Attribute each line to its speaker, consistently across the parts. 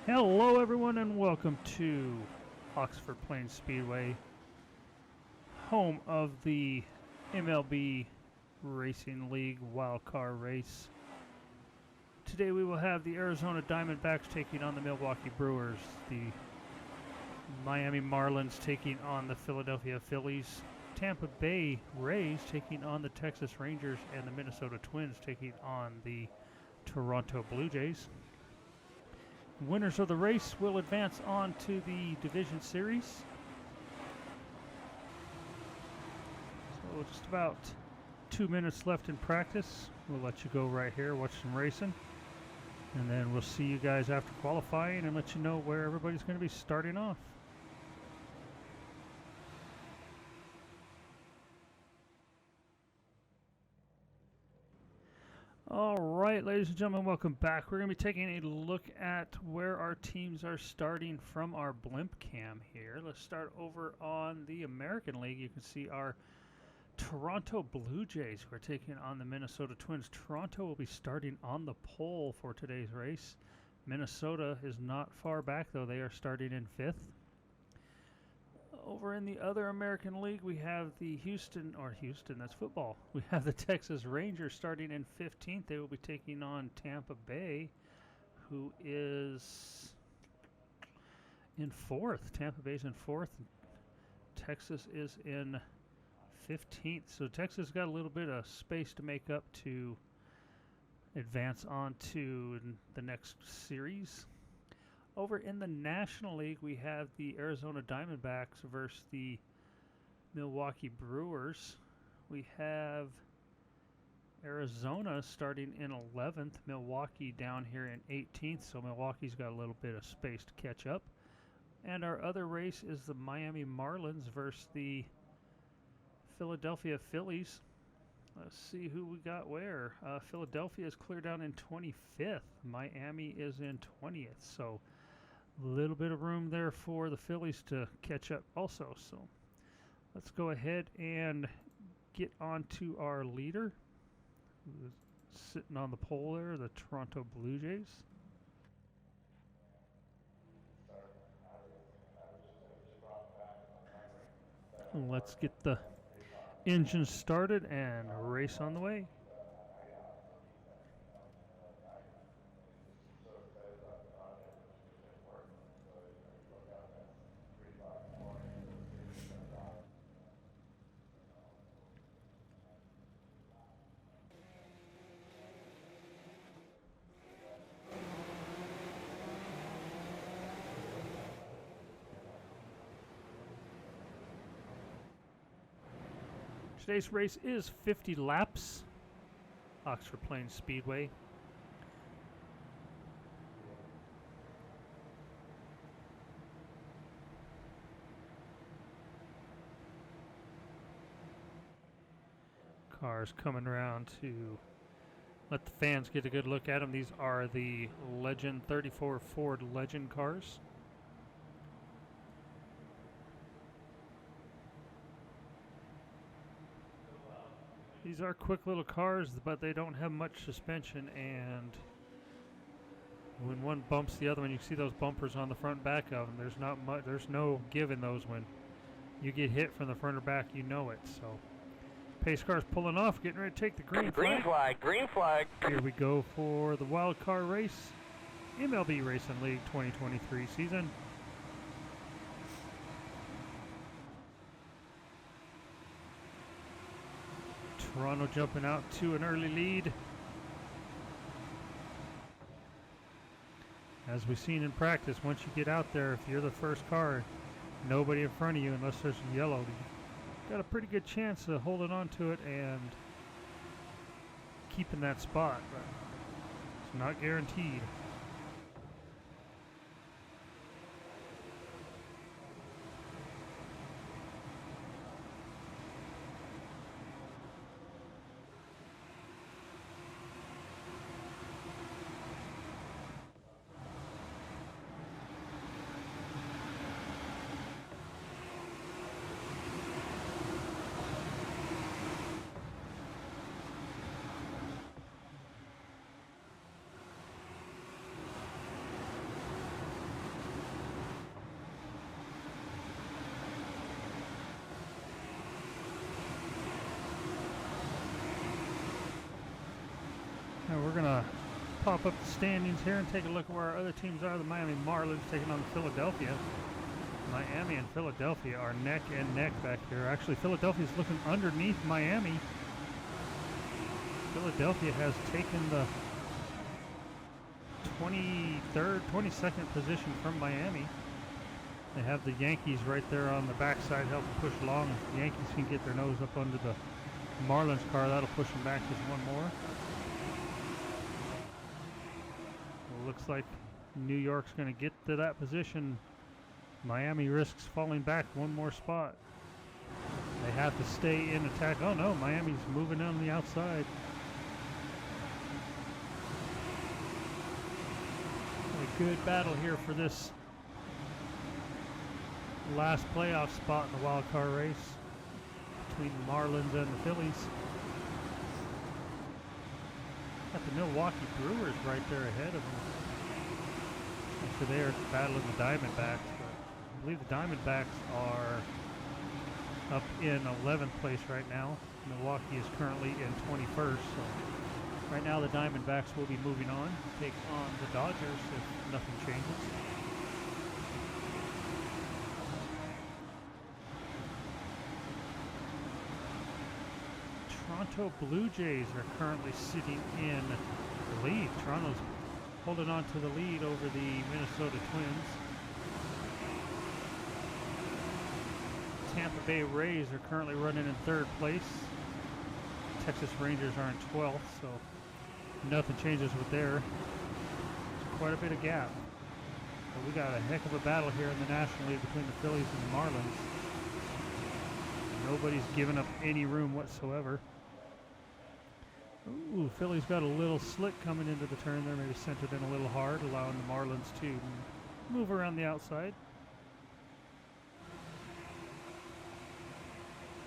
Speaker 1: Hello everyone and welcome to Oxford Plains Speedway, home of the MLB Racing League wildcard race. Today we will have the Arizona Diamondbacks taking on the Milwaukee Brewers, the Miami Marlins taking on the Philadelphia Phillies, Tampa Bay Rays taking on the Texas Rangers, and the Minnesota Twins taking on the Toronto Blue Jays. Winners of the race will advance on to the Division Series. So just about 2 minutes left in practice. We'll let you go right here, watch some racing. And then we'll see you guys after qualifying and let you know where everybody's going to be starting off. All right, ladies and gentlemen, welcome back. We're going to be taking a look at where our teams are starting from our blimp cam here. Let's start over on the American League. You can see our Toronto Blue Jays who are taking on the Minnesota Twins. Toronto will be starting on the pole for today's race. Minnesota is not far back, though. They are starting in 5th. Over in the other American League, we have the Houston, that's football. We have the Texas Rangers starting in 15th. They will be taking on Tampa Bay, who is in 4th. Tampa Bay's in 4th. Texas is in 15th. So Texas got a little bit of space to make up to advance on to the next series. Over in the National League, we have the Arizona Diamondbacks versus the Milwaukee Brewers. We have Arizona starting in 11th, Milwaukee down here in 18th, so Milwaukee's got a little bit of space to catch up. And our other race is the Miami Marlins versus the Philadelphia Phillies. Let's see who we got where. Philadelphia is clear down in 25th. Miami is in 20th, so a little bit of room there for the Phillies to catch up also. So let's go ahead and get on to our leader, who's sitting on the pole there, the Toronto Blue Jays. Let's get the engine started and race on the way. Today's race is 50 laps, Oxford Plains Speedway. Cars coming around to let the fans get a good look at them. These are the Legend 34 Ford Legend cars. These are quick little cars, but they don't have much suspension, and when one bumps the other one, you see those bumpers on the front and back of them. There's not much. There's no give in those. When you get hit from the front or back, you know it. So, pace car's pulling off, getting ready to take the green flag.
Speaker 2: Green flag.
Speaker 1: Here we go for the wild card race, MLB Racing League 2023 season. Toronto jumping out to an early lead. As we've seen in practice, once you get out there, if you're the first car, nobody in front of you unless there's yellow, you've got a pretty good chance of holding on to it and keeping that spot, but it's not guaranteed. And we're going to pop up the standings here and take a look at where our other teams are. The Miami Marlins taking on Philadelphia. Miami and Philadelphia are neck and neck back here. Actually, Philadelphia is looking underneath Miami. Philadelphia has taken the 23rd, 22nd position from Miami. They have the Yankees right there on the backside helping push along. If the Yankees can get their nose up under the Marlins car, that'll push them back just one more. Well, looks like New York's going to get to that position. Miami risks falling back one more spot. They have to stay in attack. Oh no, Miami's moving on the outside. A good battle here for this last playoff spot in the wild card race between the Marlins and the Phillies. Got the Milwaukee Brewers right there ahead of them. So they are battling the Diamondbacks. But I believe the Diamondbacks are up in 11th place right now. Milwaukee is currently in 21st. So right now the Diamondbacks will be moving on to take on the Dodgers if nothing changes. Toronto Blue Jays are currently sitting in the lead. Toronto's holding on to the lead over the Minnesota Twins. Tampa Bay Rays are currently running in 3rd place. Texas Rangers are in 12th, so nothing changes with there. There's quite a bit of gap. But we got a heck of a battle here in the National League between the Phillies and the Marlins. Nobody's giving up any room whatsoever. Ooh, Philly's got a little slick coming into the turn there, maybe sent it in a little hard, allowing the Marlins to move around the outside.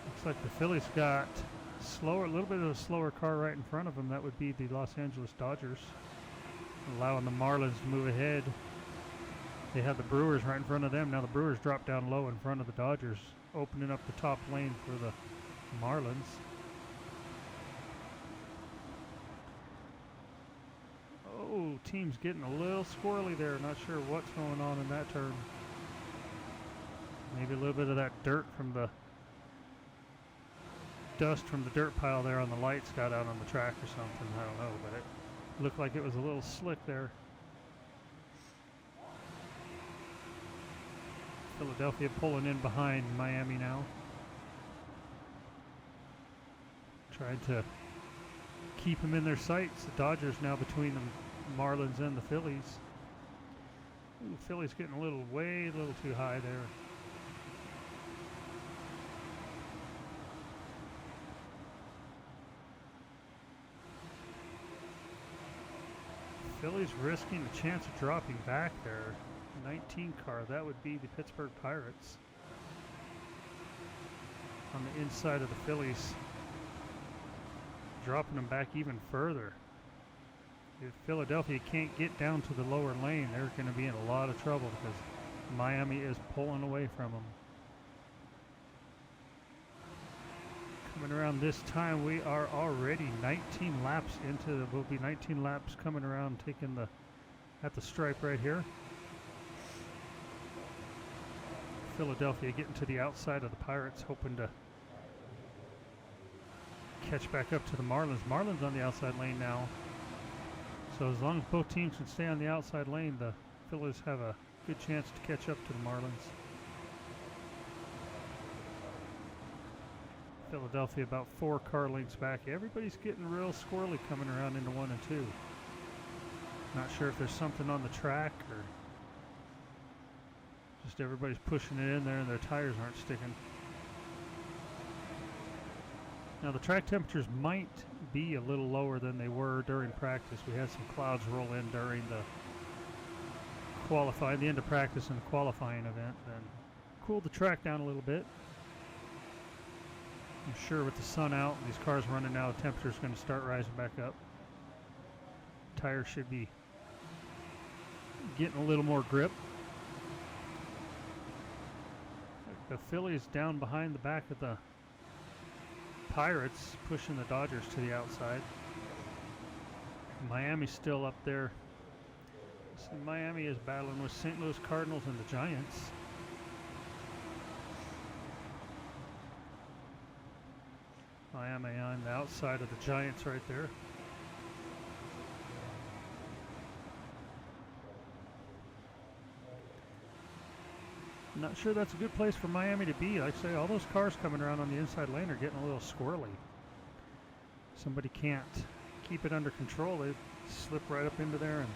Speaker 1: Looks like the Phillies got slower, a little bit of a slower car right in front of them. That would be the Los Angeles Dodgers, allowing the Marlins to move ahead. They have the Brewers right in front of them. Now the Brewers drop down low in front of the Dodgers, opening up the top lane for the Marlins. Oh, team's getting a little squirrely there. Not sure what's going on in that turn. Maybe a little bit of that dirt from the dust from the dirt pile there on the lights got out on the track or something. I don't know, but it looked like it was a little slick there. Philadelphia pulling in behind Miami now. Trying to keep them in their sights. The Dodgers now between the Marlins and the Phillies. Ooh, Phillies getting a little too high there. Phillies risking a chance of dropping back there. 19 car, that would be the Pittsburgh Pirates. On the inside of the Phillies, dropping them back even further. If Philadelphia can't get down to the lower lane, they're going to be in a lot of trouble because Miami is pulling away from them. Coming around this time, we are already 19 laps into the, will be 19 laps coming around, taking the, at the stripe right here. Philadelphia getting to the outside of the Pirates, hoping to catch back up to the Marlins. Marlins on the outside lane now. So as long as both teams can stay on the outside lane, the Phillies have a good chance to catch up to the Marlins. Philadelphia about 4 car lengths back. Everybody's getting real squirrely coming around into 1 and 2. Not sure if there's something on the track or just everybody's pushing it in there and their tires aren't sticking. Now the track temperatures might be a little lower than they were during practice. We had some clouds roll in during the qualifying, the end of practice and the qualifying event, and cooled the track down a little bit. I'm sure with the sun out and these cars running now, the temperature's going to start rising back up. Tires should be getting a little more grip. The Phillies down behind the back of the Pirates, pushing the Dodgers to the outside. Miami's still up there. So Miami is battling with St. Louis Cardinals and the Giants. Miami on the outside of the Giants right there. I'm not sure that's a good place for Miami to be. Like I say, all those cars coming around on the inside lane are getting a little squirrely. Somebody can't keep it under control. They slip right up into there and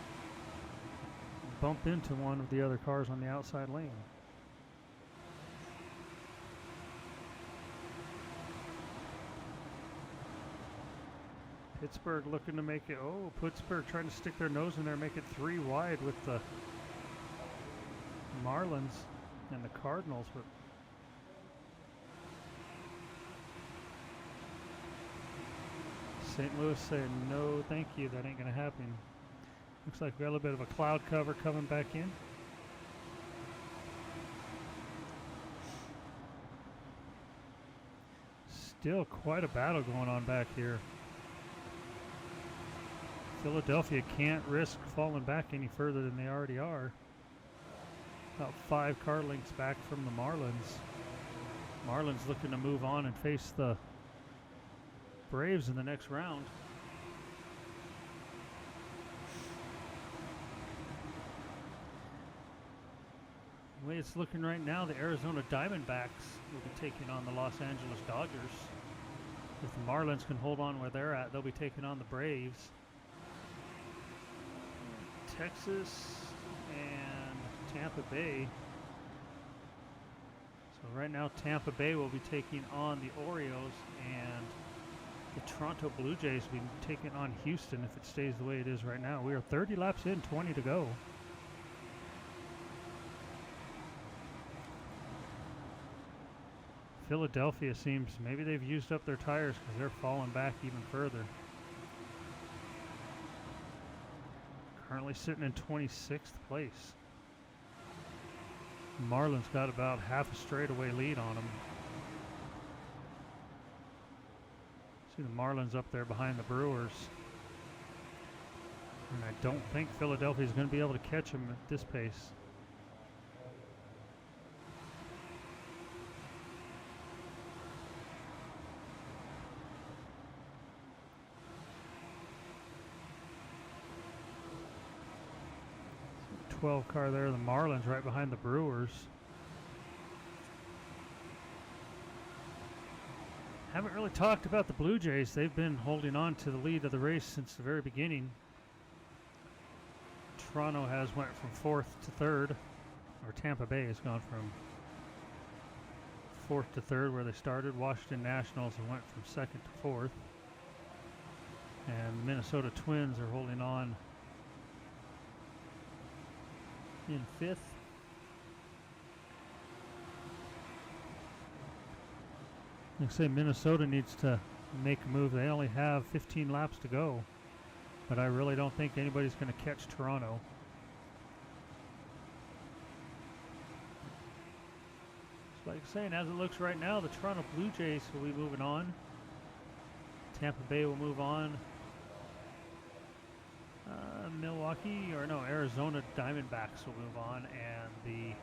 Speaker 1: bump into one of the other cars on the outside lane. Pittsburgh looking to make it. Oh, Pittsburgh trying to stick their nose in there, make it 3 wide with the Marlins and the Cardinals. But St. Louis saying no, thank you. That ain't gonna happen. Looks like we got a little bit of a cloud cover coming back in. Still quite a battle going on back here. Philadelphia can't risk falling back any further than they already are. About 5 car lengths back from the Marlins. Marlins looking to move on and face the Braves in the next round. The way it's looking right now, the Arizona Diamondbacks will be taking on the Los Angeles Dodgers. If the Marlins can hold on where they're at, they'll be taking on the Braves. Texas and Tampa Bay. So right now Tampa Bay will be taking on the Orioles, and the Toronto Blue Jays will be taking on Houston if it stays the way it is right now. We are 30 laps in, 20 to go. Philadelphia seems, maybe they've used up their tires because they're falling back even further. Currently sitting in 26th place. Marlins got about half a straightaway lead on them. See the Marlins up there behind the Brewers. And I don't think Philadelphia is going to be able to catch them at this pace. So 12 car there, the Marlins right behind the Brewers. Haven't really talked about the Blue Jays. They've been holding on to the lead of the race since the very beginning. Toronto has went from 4th to 3rd, or Tampa Bay has gone from 4th to 3rd where they started. Washington Nationals went from 2nd to 4th. And the Minnesota Twins are holding on in 5th. Like I say, Minnesota needs to make a move. They only have 15 laps to go, but I really don't think anybody's going to catch Toronto. So like I'm saying, as it looks right now, the Toronto Blue Jays will be moving on. Tampa Bay will move on. Arizona Diamondbacks will move on, and the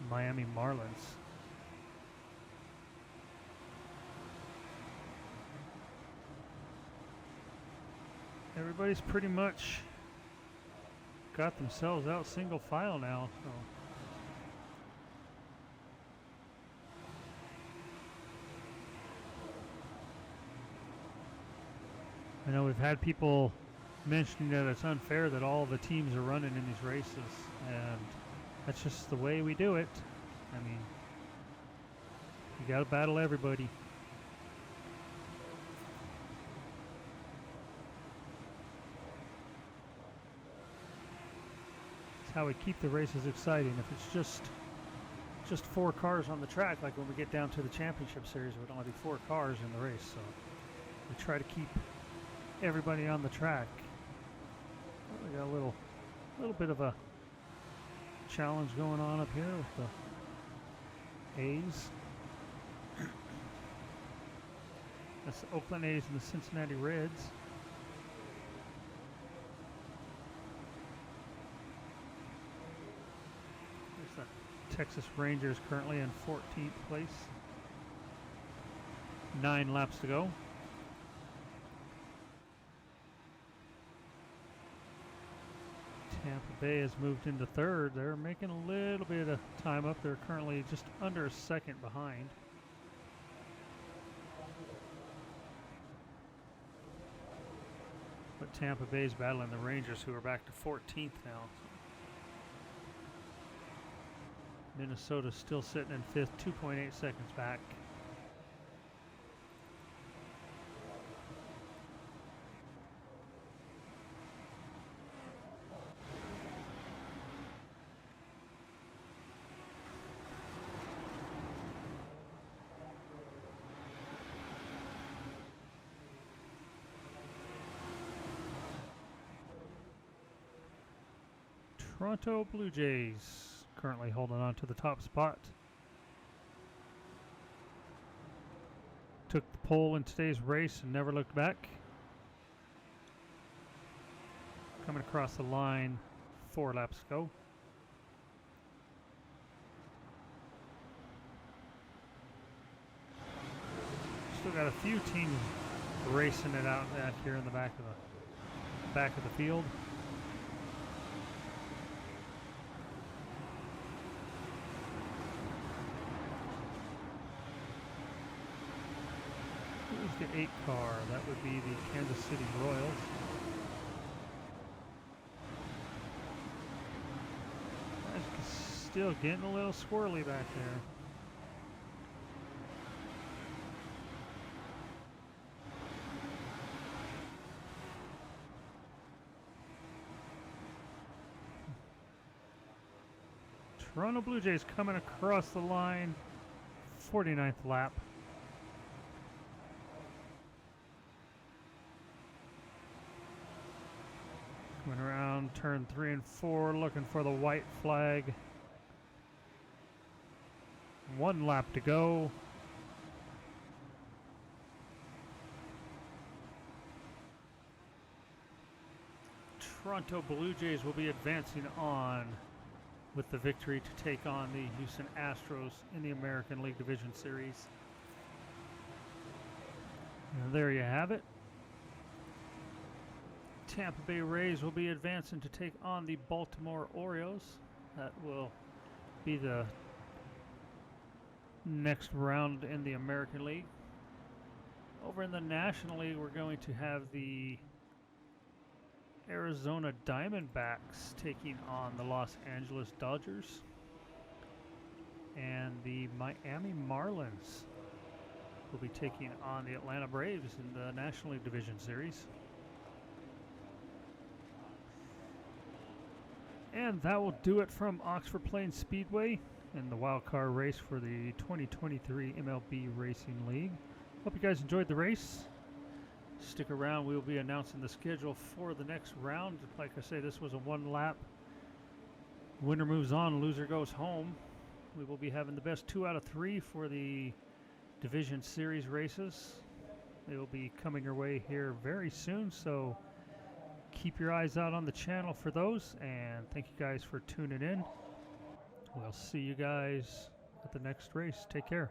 Speaker 1: Miami Marlins. Everybody's pretty much got themselves out single file now. So. I know we've had people mentioning that it's unfair that all the teams are running in these races, and that's just the way we do it. I mean, you got to battle everybody. How we keep the races exciting. If it's just 4 cars on the track, like when we get down to the championship series, it would only be 4 cars in the race. So we try to keep everybody on the track. We got a little bit of a challenge going on up here with the A's. That's the Oakland A's and the Cincinnati Reds. Texas Rangers currently in 14th place. 9 laps to go. Tampa Bay has moved into 3rd. They're making a little bit of time up. They're currently just under a second behind. But Tampa Bay's battling the Rangers, who are back to 14th now. Minnesota's still sitting in 5th, 2.8 seconds back. Toronto Blue Jays currently holding on to the top spot. Took the pole in today's race and never looked back. Coming across the line, 4 laps to go. Still got a few teams racing it out back here in the back of the field. Who's the 8 car? That would be the Kansas City Royals. Still getting a little squirrely back there. Toronto Blue Jays coming across the line, 49th lap. Coming around turn 3 and 4, looking for the white flag. 1 lap to go. Toronto Blue Jays will be advancing on with the victory to take on the Houston Astros in the American League Division Series. And there you have it. Tampa Bay Rays will be advancing to take on the Baltimore Orioles. That will be the next round in the American League. Over in the National League, we're going to have the Arizona Diamondbacks taking on the Los Angeles Dodgers, and the Miami Marlins will be taking on the Atlanta Braves in the National League Division Series. And that will do it from Oxford Plains Speedway in the wild card race for the 2023 MLB Racing League. Hope you guys enjoyed the race. Stick around, we will be announcing the schedule for the next round. Like I say, this was a 1 lap. Winner moves on, loser goes home. We will be having the best 2 out of 3 for the Division Series races. They will be coming your way here very soon, so keep your eyes out on the channel for those, and thank you guys for tuning in. We'll see you guys at the next race. Take care.